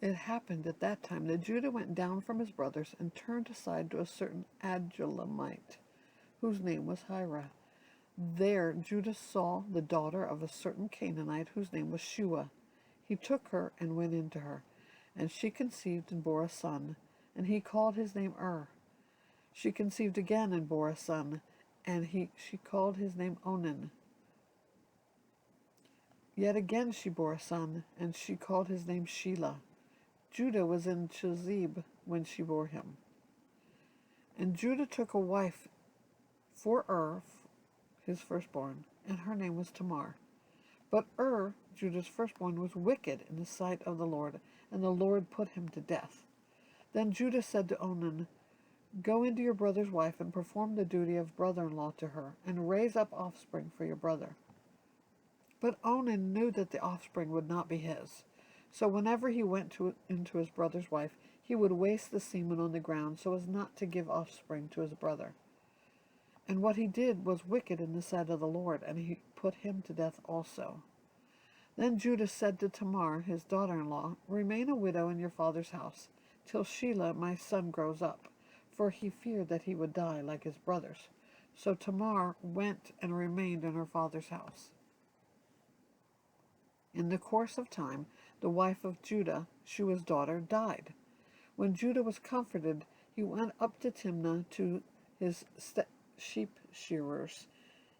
It happened at that time that Judah went down from his brothers and turned aside to a certain Adullamite, whose name was Hira. There Judah saw the daughter of a certain Canaanite whose name was Shua. He took her and went into her, and she conceived and bore a son, and he called his name She conceived again and bore a son, and she called his name Onan. Yet again she bore a son, and she called his name Shelah. Judah was in Chezib when she bore him. And Judah took a wife for his firstborn, and her name was Tamar. But Judah's firstborn, was wicked in the sight of the Lord, and the Lord put him to death. Then Judah said to Onan, Go into your brother's wife and perform the duty of brother-in-law to her, and raise up offspring for your brother. But Onan knew that the offspring would not be his. So whenever he went into his brother's wife, he would waste the semen on the ground so as not to give offspring to his brother. And what he did was wicked in the sight of the Lord, and he put him to death also. Then Judah said to Tamar, his daughter-in-law, Remain a widow in your father's house, till Shelah my son grows up, for he feared that he would die like his brothers. So Tamar went and remained in her father's house. In the course of time, the wife of Judah, Shua's daughter, died. When Judah was comforted, he went up to Timnah to his sheep shearers,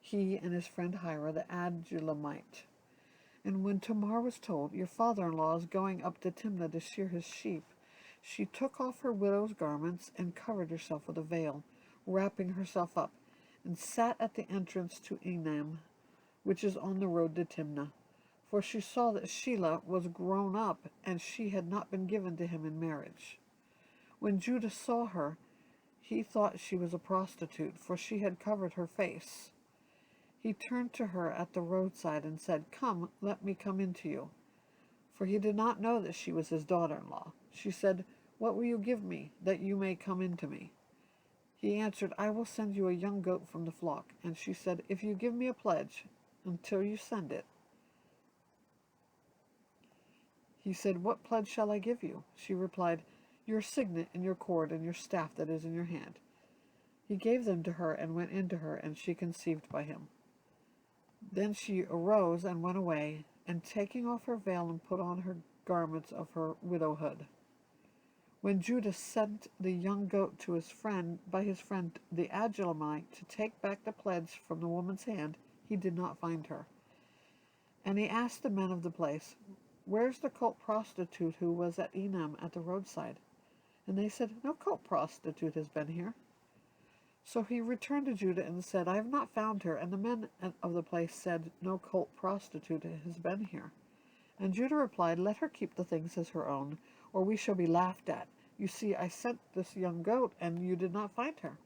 he and his friend Hira the Adullamite. And when Tamar was told, Your father-in-law is going up to Timnah to shear his sheep, she took off her widow's garments and covered herself with a veil, wrapping herself up, and sat at the entrance to Enam, which is on the road to Timnah. For she saw that Shelah was grown up, and she had not been given to him in marriage. When Judah saw her, he thought she was a prostitute, for she had covered her face. He turned to her at the roadside and said, Come, let me come in to you. For he did not know that she was his daughter-in-law. She said, What will you give me, that you may come in to me? He answered, I will send you a young goat from the flock. And she said, If you give me a pledge, until you send it. He said, What pledge shall I give you? She replied, Your signet and your cord and your staff that is in your hand. He gave them to her and went into her, and she conceived by him. Then she arose and went away, and taking off her veil and put on her garments of her widowhood. When Judah sent the young goat to his friend the Adullamite to take back the pledge from the woman's hand, he did not find her. And he asked the men of the place, Where's the cult prostitute who was at Enam at the roadside? And they said, No cult prostitute has been here. So he returned to Judah and said, I have not found her. And the men of the place said, No cult prostitute has been here. And Judah replied, Let her keep the things as her own, or we shall be laughed at. You see, I sent this young goat, and you did not find her.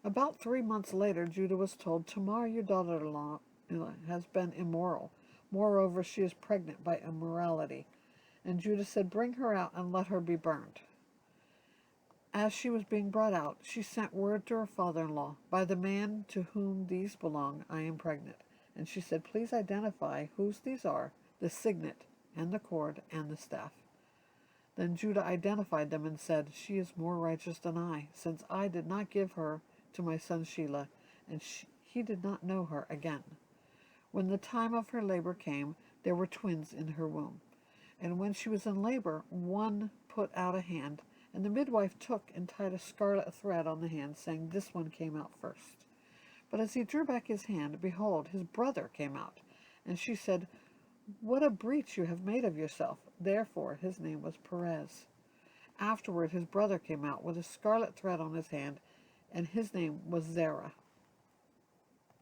About 3 months later, Judah was told, Tamar, your daughter-in-law, has been immoral. Moreover, she is pregnant by immorality. And Judah said, Bring her out and let her be burned. As she was being brought out, she sent word to her father-in-law, By the man to whom these belong, I am pregnant. And she said, Please identify whose these are, the signet, and the cord, and the staff. Then Judah identified them and said, She is more righteous than I, since I did not give her to my son Shelah, and he did not know her again. When the time of her labor came, there were twins in her womb. And when she was in labor, one put out a hand, and the midwife took and tied a scarlet thread on the hand, saying, This one came out first. But as he drew back his hand, behold, his brother came out. And she said, What a breach you have made of yourself. Therefore his name was Perez. Afterward his brother came out with a scarlet thread on his hand, and his name was Zerah.